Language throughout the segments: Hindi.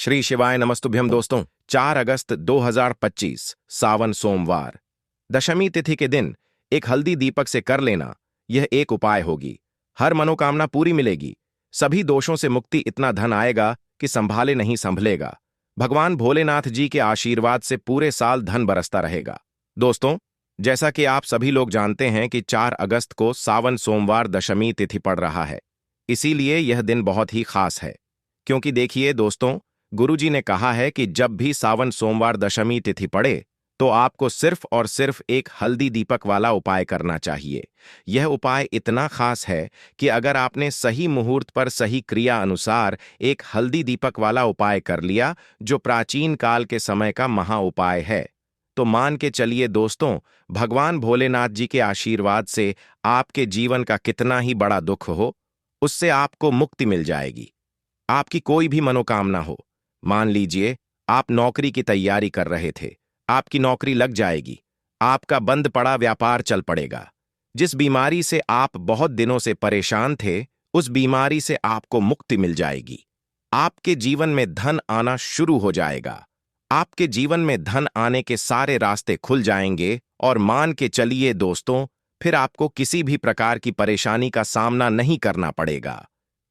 श्री शिवाय नमस्तुभ्यम दोस्तों। 4 अगस्त 2025 सावन सोमवार दशमी तिथि के दिन एक हल्दी दीपक से कर लेना यह एक उपाय होगी। हर मनोकामना पूरी मिलेगी, सभी दोषों से मुक्ति, इतना धन आएगा कि संभाले नहीं संभलेगा। भगवान भोलेनाथ जी के आशीर्वाद से पूरे साल धन बरसता रहेगा। दोस्तों, जैसा कि आप सभी लोग जानते हैं कि 4 अगस्त को सावन सोमवार दशमी तिथि पड़ रहा है, इसीलिए यह दिन बहुत ही खास है। क्योंकि देखिए दोस्तों, गुरुजी ने कहा है कि जब भी सावन सोमवार दशमी तिथि पड़े तो आपको सिर्फ और सिर्फ एक हल्दी दीपक वाला उपाय करना चाहिए। यह उपाय इतना खास है कि अगर आपने सही मुहूर्त पर सही क्रिया अनुसार एक हल्दी दीपक वाला उपाय कर लिया, जो प्राचीन काल के समय का महा उपाय है, तो मान के चलिए दोस्तों, भगवान भोलेनाथ जी के आशीर्वाद से आपके जीवन का कितना ही बड़ा दुख हो, उससे आपको मुक्ति मिल जाएगी। आपकी कोई भी मनोकामना हो, मान लीजिए आप नौकरी की तैयारी कर रहे थे, आपकी नौकरी लग जाएगी, आपका बंद पड़ा व्यापार चल पड़ेगा। जिस बीमारी से आप बहुत दिनों से परेशान थे, उस बीमारी से आपको मुक्ति मिल जाएगी। आपके जीवन में धन आना शुरू हो जाएगा। आपके जीवन में धन आने के सारे रास्ते खुल जाएंगे और मान के चलिए दोस्तों, फिर आपको किसी भी प्रकार की परेशानी का सामना नहीं करना पड़ेगा।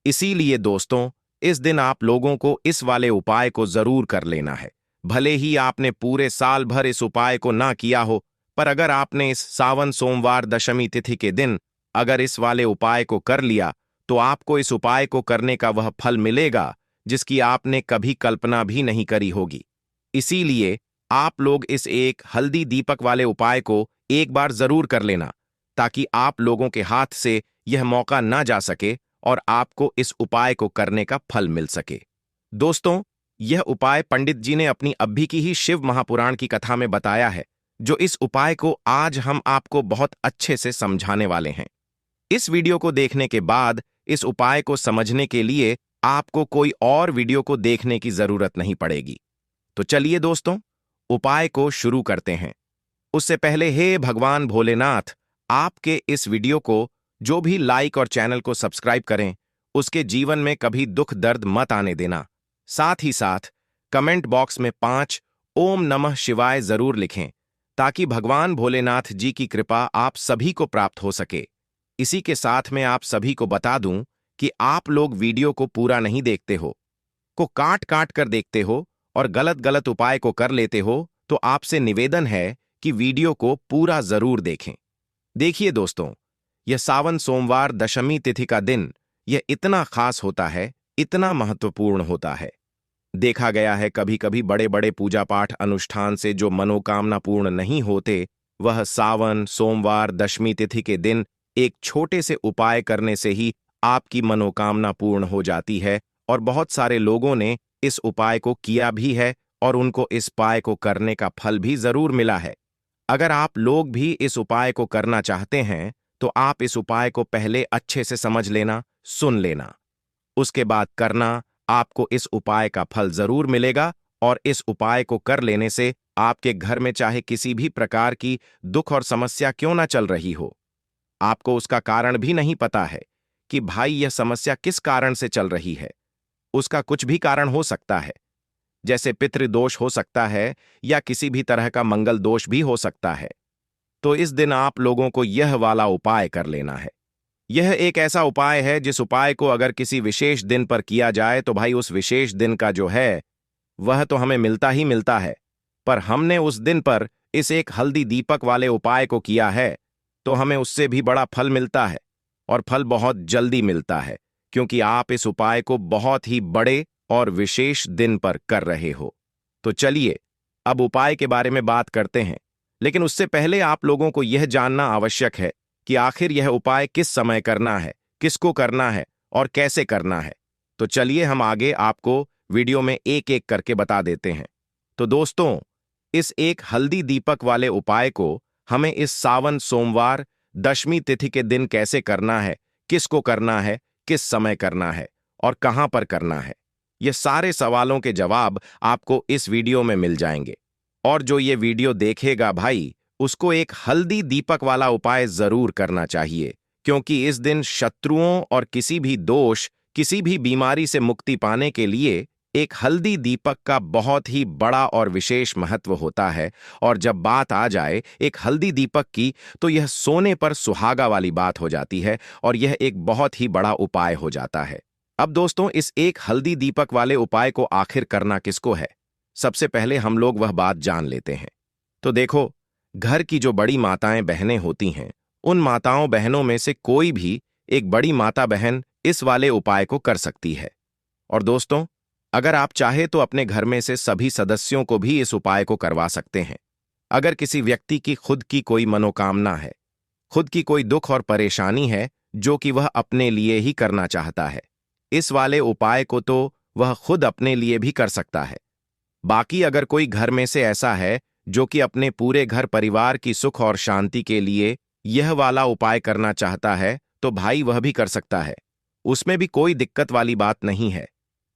इसीलिए दोस्तों, इस दिन आप लोगों को इस वाले उपाय को जरूर कर लेना है। भले ही आपने पूरे साल भर इस उपाय को ना किया हो, पर अगर आपने इस सावन सोमवार दशमी तिथि के दिन अगर इस वाले उपाय को कर लिया, तो आपको इस उपाय को करने का वह फल मिलेगा जिसकी आपने कभी कल्पना भी नहीं करी होगी। इसीलिए आप लोग इस एक हल्दी दीपक वाले उपाय को एक बार जरूर कर लेना, ताकि आप लोगों के हाथ से यह मौका ना जा सके और आपको इस उपाय को करने का फल मिल सके। दोस्तों, यह उपाय पंडित जी ने अपनी अभी की ही शिव महापुराण की कथा में बताया है, जो इस उपाय को आज हम आपको बहुत अच्छे से समझाने वाले हैं। इस वीडियो को देखने के बाद इस उपाय को समझने के लिए आपको कोई और वीडियो को देखने की जरूरत नहीं पड़ेगी। तो चलिए दोस्तों, उपाय को शुरू करते हैं। उससे पहले हे भगवान भोलेनाथ, आपके इस वीडियो को जो भी लाइक और चैनल को सब्सक्राइब करें, उसके जीवन में कभी दुख दर्द मत आने देना। साथ ही साथ कमेंट बॉक्स में 5 ओम नमः शिवाय जरूर लिखें, ताकि भगवान भोलेनाथ जी की कृपा आप सभी को प्राप्त हो सके। इसी के साथ में आप सभी को बता दूं कि आप लोग वीडियो को पूरा नहीं देखते हो, को काट काट कर देखते हो और गलत गलत उपाय को कर लेते हो, तो आपसे निवेदन है कि वीडियो को पूरा जरूर देखें। देखिए दोस्तों, यह सावन सोमवार दशमी तिथि का दिन यह इतना खास होता है, इतना महत्वपूर्ण होता है। देखा गया है कभी कभी बड़े बड़े पूजा पाठ अनुष्ठान से जो मनोकामना पूर्ण नहीं होते, वह सावन सोमवार दशमी तिथि के दिन एक छोटे से उपाय करने से ही आपकी मनोकामना पूर्ण हो जाती है। और बहुत सारे लोगों ने इस उपाय को किया भी है और उनको इस उपाय को करने का फल भी जरूर मिला है। अगर आप लोग भी इस उपाय को करना चाहते हैं, तो आप इस उपाय को पहले अच्छे से समझ लेना, सुन लेना, उसके बाद करना। आपको इस उपाय का फल जरूर मिलेगा और इस उपाय को कर लेने से आपके घर में चाहे किसी भी प्रकार की दुख और समस्या क्यों ना चल रही हो, आपको उसका कारण भी नहीं पता है कि भाई यह समस्या किस कारण से चल रही है। उसका कुछ भी कारण हो सकता है, जैसे पितृदोष हो सकता है या किसी भी तरह का मंगल दोष भी हो सकता है। तो इस दिन आप लोगों को यह वाला उपाय कर लेना है। यह एक ऐसा उपाय है जिस उपाय को अगर किसी विशेष दिन पर किया जाए तो भाई उस विशेष दिन का जो है वह तो हमें मिलता ही मिलता है, पर हमने उस दिन पर इस एक हल्दी दीपक वाले उपाय को किया है तो हमें उससे भी बड़ा फल मिलता है, और फल बहुत जल्दी मिलता है, क्योंकि आप इस उपाय को बहुत ही बड़े और विशेष दिन पर कर रहे हो। तो चलिए अब उपाय के बारे में बात करते हैं, लेकिन उससे पहले आप लोगों को यह जानना आवश्यक है कि आखिर यह उपाय किस समय करना है, किसको करना है और कैसे करना है। तो चलिए हम आगे आपको वीडियो में एक एक करके बता देते हैं। तो दोस्तों, इस एक हल्दी दीपक वाले उपाय को हमें इस सावन सोमवार दशमी तिथि के दिन कैसे करना है, किसको करना है, किस समय करना है और कहां पर करना है, ये सारे सवालों के जवाब आपको इस वीडियो में मिल जाएंगे। और जो ये वीडियो देखेगा भाई, उसको एक हल्दी दीपक वाला उपाय जरूर करना चाहिए, क्योंकि इस दिन शत्रुओं और किसी भी दोष, किसी भी बीमारी से मुक्ति पाने के लिए एक हल्दी दीपक का बहुत ही बड़ा और विशेष महत्व होता है। और जब बात आ जाए एक हल्दी दीपक की, तो यह सोने पर सुहागा वाली बात हो जाती है और यह एक बहुत ही बड़ा उपाय हो जाता है। अब दोस्तों, इस एक हल्दी दीपक वाले उपाय को आखिर करना किसको है? सबसे पहले हम लोग वह बात जान लेते हैं। तो देखो, घर की जो बड़ी माताएं बहनें होती हैं, उन माताओं बहनों में से कोई भी एक बड़ी माता बहन इस वाले उपाय को कर सकती है। और दोस्तों, अगर आप चाहे तो अपने घर में से सभी सदस्यों को भी इस उपाय को करवा सकते हैं। अगर किसी व्यक्ति की खुद की कोई मनोकामना है, खुद की कोई दुख और परेशानी है जो कि वह अपने लिए ही करना चाहता है, इस वाले उपाय को तो वह खुद अपने लिए भी कर सकता है। बाकी अगर कोई घर में से ऐसा है जो कि अपने पूरे घर परिवार की सुख और शांति के लिए यह वाला उपाय करना चाहता है, तो भाई वह भी कर सकता है। उसमें भी कोई दिक्कत वाली बात नहीं है।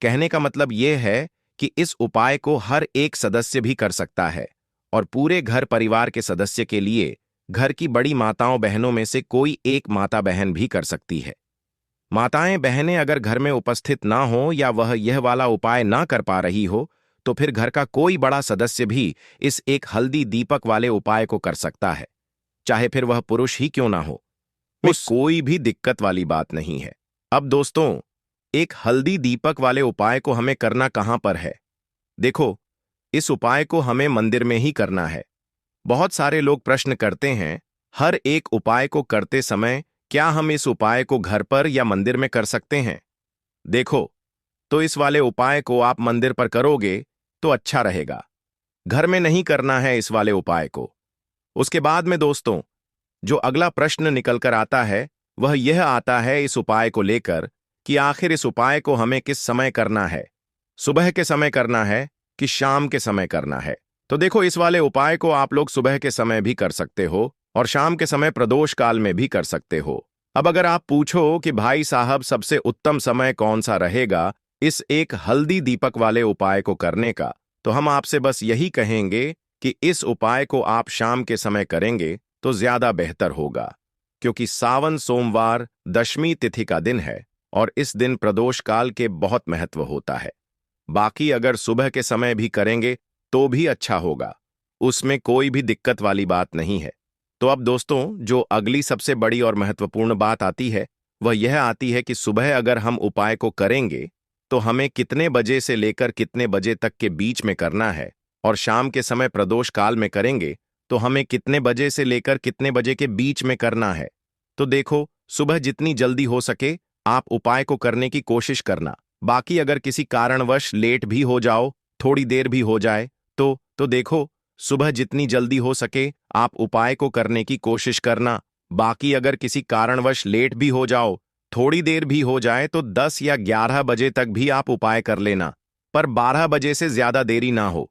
कहने का मतलब यह है कि इस उपाय को हर एक सदस्य भी कर सकता है और पूरे घर परिवार के सदस्य के लिए घर की बड़ी माताओं बहनों में से कोई एक माता बहन भी कर सकती है। माताएं बहनें अगर घर में उपस्थित ना हो या वह यह वाला उपाय ना कर पा रही हो, तो फिर घर का कोई बड़ा सदस्य भी इस एक हल्दी दीपक वाले उपाय को कर सकता है, चाहे फिर वह पुरुष ही क्यों ना हो। उस कोई भी दिक्कत वाली बात नहीं है। अब दोस्तों, एक हल्दी दीपक वाले उपाय को हमें करना कहां पर है? देखो, इस उपाय को हमें मंदिर में ही करना है। बहुत सारे लोग प्रश्न करते हैं, हर एक उपाय को करते समय क्या हम इस उपाय को घर पर या मंदिर में कर सकते हैं? देखो, तो इस वाले उपाय को आप मंदिर पर करोगे तो अच्छा रहेगा। घर में नहीं करना है इस वाले उपाय को। उसके बाद में दोस्तों, जो अगला प्रश्न निकल कर आता है वह यह आता है इस उपाय को लेकर कि आखिर इस उपाय को हमें किस समय करना है? सुबह के समय करना है कि शाम के समय करना है? तो देखो, इस वाले उपाय को आप लोग सुबह के समय भी कर सकते हो और शाम के समय प्रदोष काल में भी कर सकते हो। अब अगर आप पूछो कि भाई साहब सबसे उत्तम समय कौन सा रहेगा इस एक हल्दी दीपक वाले उपाय को करने का, तो हम आपसे बस यही कहेंगे कि इस उपाय को आप शाम के समय करेंगे तो ज्यादा बेहतर होगा, क्योंकि सावन सोमवार दशमी तिथि का दिन है और इस दिन प्रदोष काल के बहुत महत्व होता है। बाकी अगर सुबह के समय भी करेंगे तो भी अच्छा होगा, उसमें कोई भी दिक्कत वाली बात नहीं है। तो अब दोस्तों, जो अगली सबसे बड़ी और महत्वपूर्ण बात आती है वह यह आती है कि सुबह अगर हम उपाय को करेंगे तो हमें कितने बजे से लेकर कितने बजे तक के बीच में करना है, और शाम के समय प्रदोष काल में करेंगे तो हमें कितने बजे से लेकर कितने बजे के बीच में करना है। तो देखो, सुबह जितनी जल्दी हो सके आप उपाय को करने की कोशिश करना। बाकी अगर किसी कारणवश लेट भी हो जाओ, थोड़ी देर भी हो जाए, तो देखो, सुबह जितनी जल्दी हो सके आप उपाय को करने की कोशिश करना। बाकी अगर किसी कारणवश लेट भी हो जाओ, थोड़ी देर भी हो जाए, तो 10 या 11 बजे तक भी आप उपाय कर लेना, पर 12 बजे से ज्यादा देरी ना हो।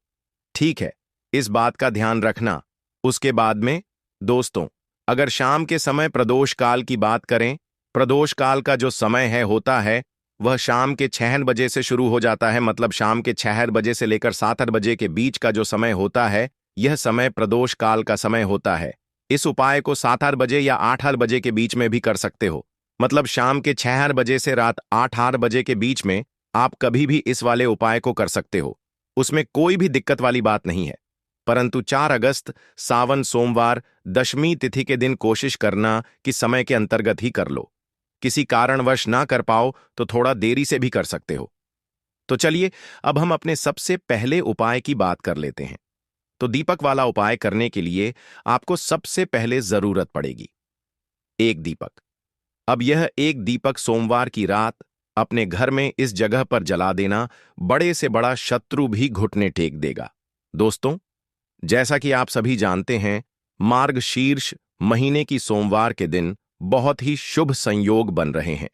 ठीक है, इस बात का ध्यान रखना। उसके बाद में दोस्तों, अगर शाम के समय प्रदोष काल की बात करें, प्रदोष काल का जो समय है होता है वह शाम के 6 बजे से शुरू हो जाता है। मतलब शाम के 6 बजे से लेकर 7 बजे के बीच का जो समय होता है, यह समय प्रदोष काल का समय होता है। इस उपाय को 7 बजे या 8 बजे के बीच में भी कर सकते हो। मतलब शाम के 6 बजे से रात 8 बजे के बीच में आप कभी भी इस वाले उपाय को कर सकते हो, उसमें कोई भी दिक्कत वाली बात नहीं है। परंतु 4 अगस्त सावन सोमवार दशमी तिथि के दिन कोशिश करना कि समय के अंतर्गत ही कर लो। किसी कारणवश ना कर पाओ तो थोड़ा देरी से भी कर सकते हो। तो चलिए, अब हम अपने सबसे पहले उपाय की बात कर लेते हैं। तो दीपक वाला उपाय करने के लिए आपको सबसे पहले जरूरत पड़ेगी एक दीपक। अब यह एक दीपक सोमवार की रात अपने घर में इस जगह पर जला देना, बड़े से बड़ा शत्रु भी घुटने टेक देगा। दोस्तों, जैसा कि आप सभी जानते हैं, मार्गशीर्ष महीने की सोमवार के दिन बहुत ही शुभ संयोग बन रहे हैं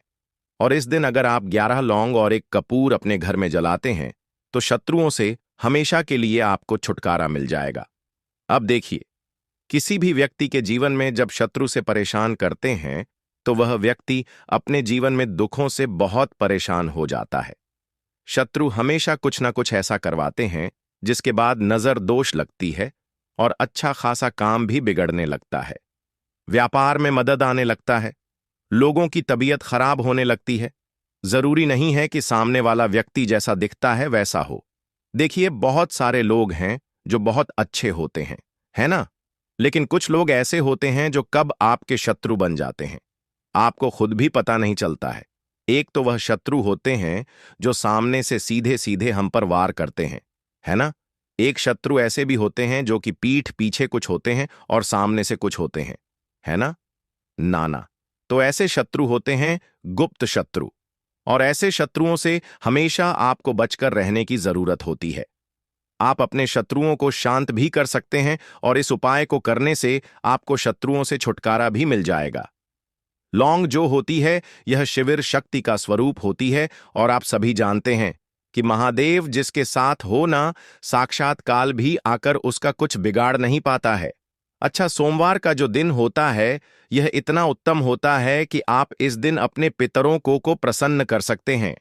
और इस दिन अगर आप 11 लौंग और एक कपूर अपने घर में जलाते हैं तो शत्रुओं से हमेशा के लिए आपको छुटकारा मिल जाएगा। अब देखिए, किसी भी व्यक्ति के जीवन में जब शत्रु से परेशान करते हैं तो वह व्यक्ति अपने जीवन में दुखों से बहुत परेशान हो जाता है। शत्रु हमेशा कुछ ना कुछ ऐसा करवाते हैं जिसके बाद नजर दोष लगती है और अच्छा खासा काम भी बिगड़ने लगता है। व्यापार में मदद आने लगता है, लोगों की तबीयत खराब होने लगती है, जरूरी नहीं है कि सामने वाला व्यक्ति जैसा दिखता है वैसा हो। देखिए, बहुत सारे लोग हैं जो बहुत अच्छे होते हैं, है ना? लेकिन कुछ लोग ऐसे होते हैं जो कब आपके शत्रु बन जाते हैं, आपको खुद भी पता नहीं चलता है। एक तो वह शत्रु होते हैं जो सामने से सीधे सीधे हम पर वार करते हैं, है ना? एक शत्रु ऐसे भी होते हैं जो कि पीठ पीछे कुछ होते हैं और सामने से कुछ होते हैं, है ना? नाना। तो ऐसे शत्रु होते हैं गुप्त शत्रु, और ऐसे शत्रुओं से हमेशा आपको बचकर रहने की जरूरत होती है। आप अपने शत्रुओं को शांत भी कर सकते हैं और इस उपाय को करने से आपको शत्रुओं से छुटकारा भी मिल जाएगा। लौंग जो होती है, यह शिविर शक्ति का स्वरूप होती है, और आप सभी जानते हैं कि महादेव जिसके साथ हो ना, साक्षात काल भी आकर उसका कुछ बिगाड़ नहीं पाता है। अच्छा, सोमवार का जो दिन होता है, यह इतना उत्तम होता है कि आप इस दिन अपने पितरों को प्रसन्न कर सकते हैं,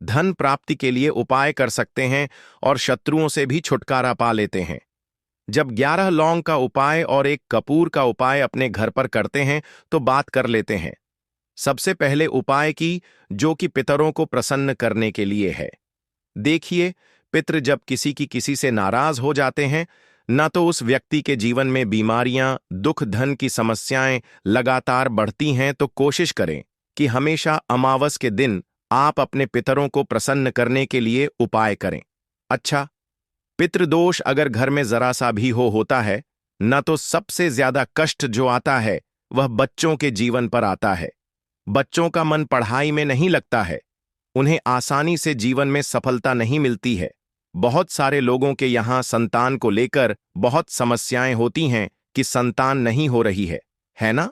धन प्राप्ति के लिए उपाय कर सकते हैं और शत्रुओं से भी छुटकारा पा लेते हैं। जब 11 लौंग का उपाय और एक कपूर का उपाय अपने घर पर करते हैं तो बात कर लेते हैं। सबसे पहले उपाय की, जो कि पितरों को प्रसन्न करने के लिए है। देखिए, पितृ जब किसी की किसी से नाराज हो जाते हैं, न तो उस व्यक्ति के जीवन में बीमारियां, दुख, धन की समस्याएं लगातार बढ़ती हैं, तो कोशिश करें कि हमेशा अमावस के दिन आप अपने पितरों को प्रसन्न करने के लिए उपाय करें। अच्छा, पितृदोष अगर घर में जरा सा भी होता है, न तो सबसे ज्यादा कष्ट जो आता है वह बच्चों के जीवन पर आता है। बच्चों का मन पढ़ाई में नहीं लगता है, उन्हें आसानी से जीवन में सफलता नहीं मिलती है। बहुत सारे लोगों के यहाँ संतान को लेकर बहुत समस्याएं होती हैं कि संतान नहीं हो रही है ना?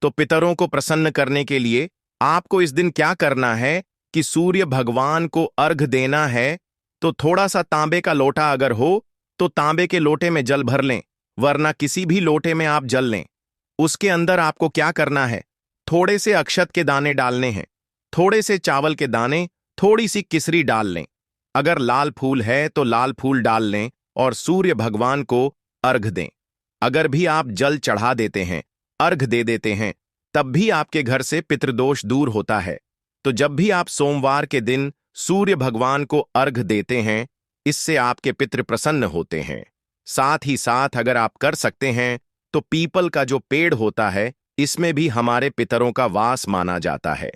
तो पितरों को प्रसन्न करने के लिए आपको इस दिन क्या करना है कि सूर्य भगवान को अर्घ देना है। तो थोड़ा सा तांबे का लोटा अगर हो तो तांबे के लोटे में जल भर लें, वरना किसी भी लोटे में आप जल लें। उसके अंदर आपको क्या करना है, थोड़े से अक्षत के दाने डालने हैं, थोड़े से चावल के दाने, थोड़ी सी किसरी डाल लें। अगर लाल फूल है तो लाल फूल डाल लें और सूर्य भगवान को अर्घ दें। अगर भी आप जल चढ़ा देते हैं, अर्घ दे देते हैं, तब भी आपके घर से पितृदोष दूर होता है। तो जब भी आप सोमवार के दिन सूर्य भगवान को अर्घ देते हैं, इससे आपके पितृ प्रसन्न होते हैं। साथ ही साथ अगर आप कर सकते हैं तो पीपल का जो पेड़ होता है, इसमें भी हमारे पितरों का वास माना जाता है।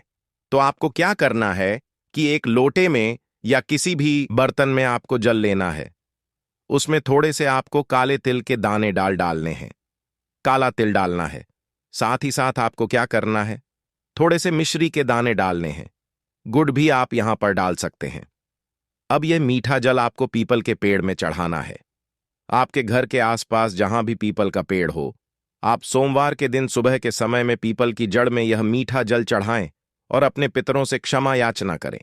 तो आपको क्या करना है कि एक लोटे में या किसी भी बर्तन में आपको जल लेना है। उसमें थोड़े से आपको काले तिल के दाने डालने हैं, काला तिल डालना है। साथ ही साथ आपको क्या करना है, थोड़े से मिश्री के दाने डालने हैं, गुड़ भी आप यहां पर डाल सकते हैं। अब यह मीठा जल आपको पीपल के पेड़ में चढ़ाना है। आपके घर के आसपास जहां भी पीपल का पेड़ हो, आप सोमवार के दिन सुबह के समय में पीपल की जड़ में यह मीठा जल चढ़ाएं और अपने पितरों से क्षमा याचना करें।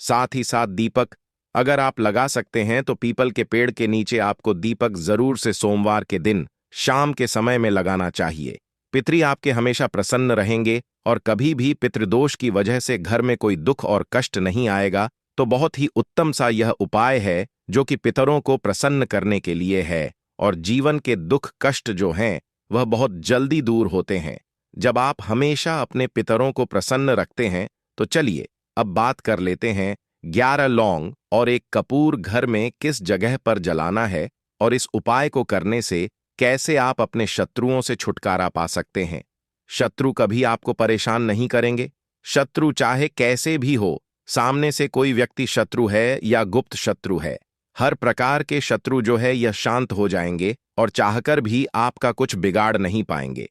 साथ ही साथ दीपक अगर आप लगा सकते हैं तो पीपल के पेड़ के नीचे आपको दीपक जरूर से सोमवार के दिन शाम के समय में लगाना चाहिए। पितृ आपके हमेशा प्रसन्न रहेंगे और कभी भी पितृदोष की वजह से घर में कोई दुख और कष्ट नहीं आएगा। तो बहुत ही उत्तम सा यह उपाय है जो कि पितरों को प्रसन्न करने के लिए है, और जीवन के दुख कष्ट जो हैं वह बहुत जल्दी दूर होते हैं जब आप हमेशा अपने पितरों को प्रसन्न रखते हैं। तो चलिए अब बात कर लेते हैं 11 लौंग और एक कपूर घर में किस जगह पर जलाना है, और इस उपाय को करने से कैसे आप अपने शत्रुओं से छुटकारा पा सकते हैं। शत्रु कभी आपको परेशान नहीं करेंगे। शत्रु चाहे कैसे भी हो, सामने से कोई व्यक्ति शत्रु है या गुप्त शत्रु है, हर प्रकार के शत्रु जो है यह शांत हो जाएंगे और चाहकर भी आपका कुछ बिगाड़ नहीं पाएंगे।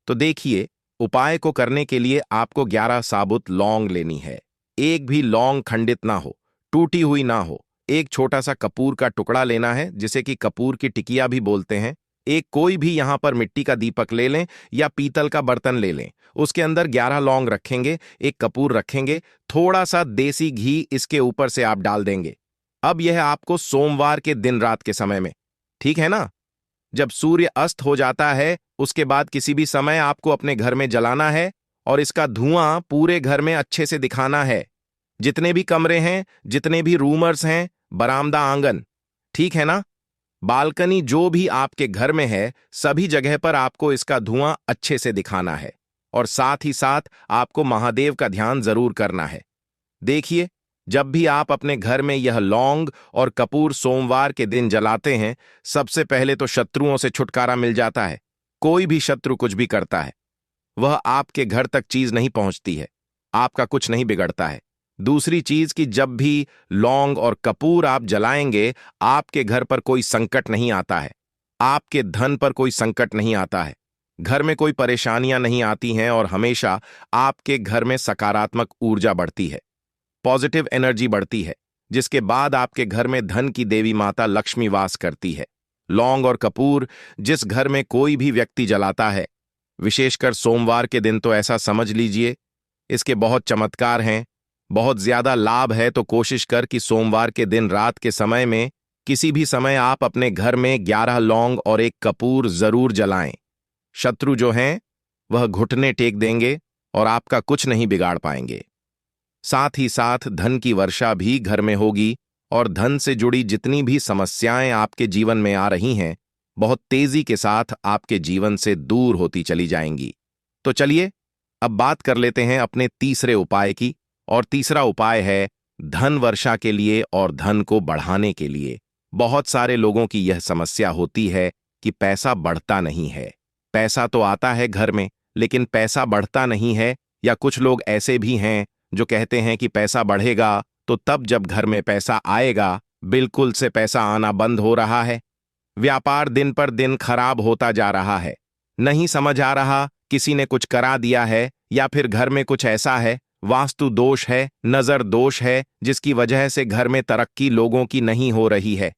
तो देखिए, उपाय को करने के लिए आपको 11 साबुत लौंग लेनी है। एक भी लौंग खंडित ना हो, टूटी हुई ना हो। एक छोटा सा कपूर का टुकड़ा लेना है, जिसे कि कपूर की टिकिया भी बोलते हैं। एक कोई भी यहां पर मिट्टी का दीपक ले लें या पीतल का बर्तन ले लें। उसके अंदर 11 लौंग रखेंगे, एक कपूर रखेंगे, थोड़ा सा देसी घी इसके ऊपर से आप डाल देंगे। अब यह आपको सोमवार के दिन रात के समय में, ठीक है ना, जब सूर्य अस्त हो जाता है उसके बाद किसी भी समय आपको अपने घर में जलाना है और इसका धुआं पूरे घर में अच्छे से दिखाना है। जितने भी कमरे हैं, जितने भी रूमर्स हैं, बरामदा, आंगन, ठीक है ना, बालकनी, जो भी आपके घर में है, सभी जगह पर आपको इसका धुआं अच्छे से दिखाना है। और साथ ही साथ आपको महादेव का ध्यान जरूर करना है। देखिए, जब भी आप अपने घर में यह लौंग और कपूर सोमवार के दिन जलाते हैं, सबसे पहले तो शत्रुओं से छुटकारा मिल जाता है। कोई भी शत्रु कुछ भी करता है, वह आपके घर तक चीज नहीं पहुंचती है, आपका कुछ नहीं बिगड़ता है। दूसरी चीज कि जब भी लौंग और कपूर आप जलाएंगे, आपके घर पर कोई संकट नहीं आता है, आपके धन पर कोई संकट नहीं आता है, घर में कोई परेशानियां नहीं आती हैं और हमेशा आपके घर में सकारात्मक ऊर्जा बढ़ती है, पॉजिटिव एनर्जी बढ़ती है, जिसके बाद आपके घर में धन की देवी माता लक्ष्मी वास करती है। लौंग और कपूर जिस घर में कोई भी व्यक्ति जलाता है, विशेषकर सोमवार के दिन, तो ऐसा समझ लीजिए इसके बहुत चमत्कार हैं, बहुत ज्यादा लाभ है। तो कोशिश कर कि सोमवार के दिन रात के समय में किसी भी समय आप अपने घर में 11 लौंग और एक कपूर जरूर जलाएं। शत्रु जो हैं वह घुटने टेक देंगे और आपका कुछ नहीं बिगाड़ पाएंगे। साथ ही साथ धन की वर्षा भी घर में होगी और धन से जुड़ी जितनी भी समस्याएं आपके जीवन में आ रही हैं, बहुत तेजी के साथ आपके जीवन से दूर होती चली जाएंगी। तो चलिए अब बात कर लेते हैं अपने तीसरे उपाय की। और तीसरा उपाय है धन वर्षा के लिए और धन को बढ़ाने के लिए। बहुत सारे लोगों की यह समस्या होती है कि पैसा बढ़ता नहीं है। पैसा तो आता है घर में, लेकिन पैसा बढ़ता नहीं है। या कुछ लोग ऐसे भी हैं जो कहते हैं कि पैसा बढ़ेगा तो तब जब घर में पैसा आएगा। बिल्कुल से पैसा आना बंद हो रहा है, व्यापार दिन पर दिन खराब होता जा रहा है। नहीं समझ आ रहा, किसी ने कुछ करा दिया है या फिर घर में कुछ ऐसा है, वास्तु दोष है, नजर दोष है, जिसकी वजह से घर में तरक्की लोगों की नहीं हो रही है।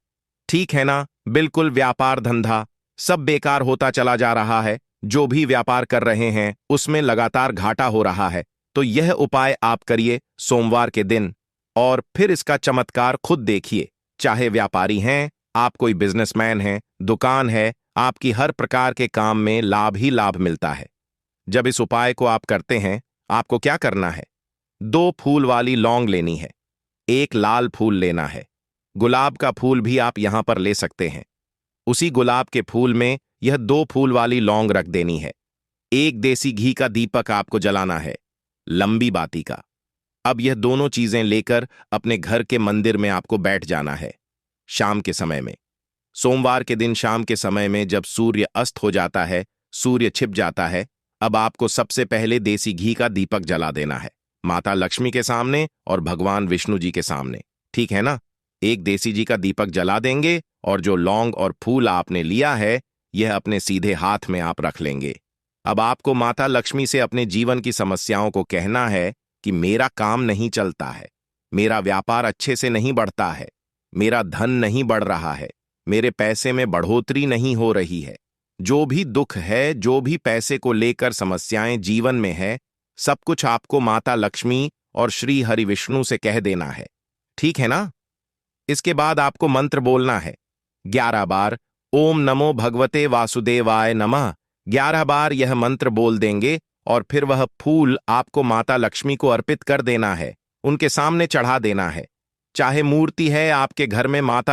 ठीक है ना, बिल्कुल व्यापार धंधा सब बेकार होता चला जा रहा है। जो भी व्यापार कर रहे हैं उसमें लगातार घाटा हो रहा है। तो यह उपाय आप करिए सोमवार के दिन और फिर इसका चमत्कार खुद देखिए। चाहे व्यापारी हैं, आप कोई बिजनेसमैन हैं, दुकान है, आपकी हर प्रकार के काम में लाभ ही लाभ मिलता है। जब इस उपाय को आप करते हैं, आपको क्या करना है? 2 फूल वाली लौंग लेनी है, एक लाल फूल लेना है, गुलाब का फूल भी आप यहां पर ले सकते हैं। उसी गुलाब के फूल में यह 2 फूल वाली लौंग रख देनी है। एक देसी घी का दीपक आपको जलाना है, लंबी बाती का। अब यह दोनों चीजें लेकर अपने घर के मंदिर में आपको बैठ जाना है शाम के समय में। सोमवार के दिन शाम के समय में जब सूर्य अस्त हो जाता है, सूर्य छिप जाता है, अब आपको सबसे पहले देसी घी का दीपक जला देना है, माता लक्ष्मी के सामने और भगवान विष्णु जी के सामने। ठीक है ना? एक देसी घी का दीपक जला देंगे और जो लौंग और फूल आपने लिया है, यह अपने सीधे हाथ में आप रख लेंगे। अब आपको माता लक्ष्मी से अपने जीवन की समस्याओं को कहना है कि मेरा काम नहीं चलता है, मेरा व्यापार अच्छे से नहीं बढ़ता है, मेरा धन नहीं बढ़ रहा है, मेरे पैसे में बढ़ोतरी नहीं हो रही है। जो भी दुख है, जो भी पैसे को लेकर समस्याएं जीवन में है, सब कुछ आपको माता लक्ष्मी और श्री हरि विष्णु से कह देना है। ठीक है ना? इसके बाद आपको मंत्र बोलना है 11 बार, ओम नमो भगवते वासुदेवाय नमः। 11 बार यह मंत्र बोल देंगे और फिर वह फूल आपको माता लक्ष्मी को अर्पित कर देना है, उनके सामने चढ़ा देना है। चाहे मूर्ति है आपके घर में माता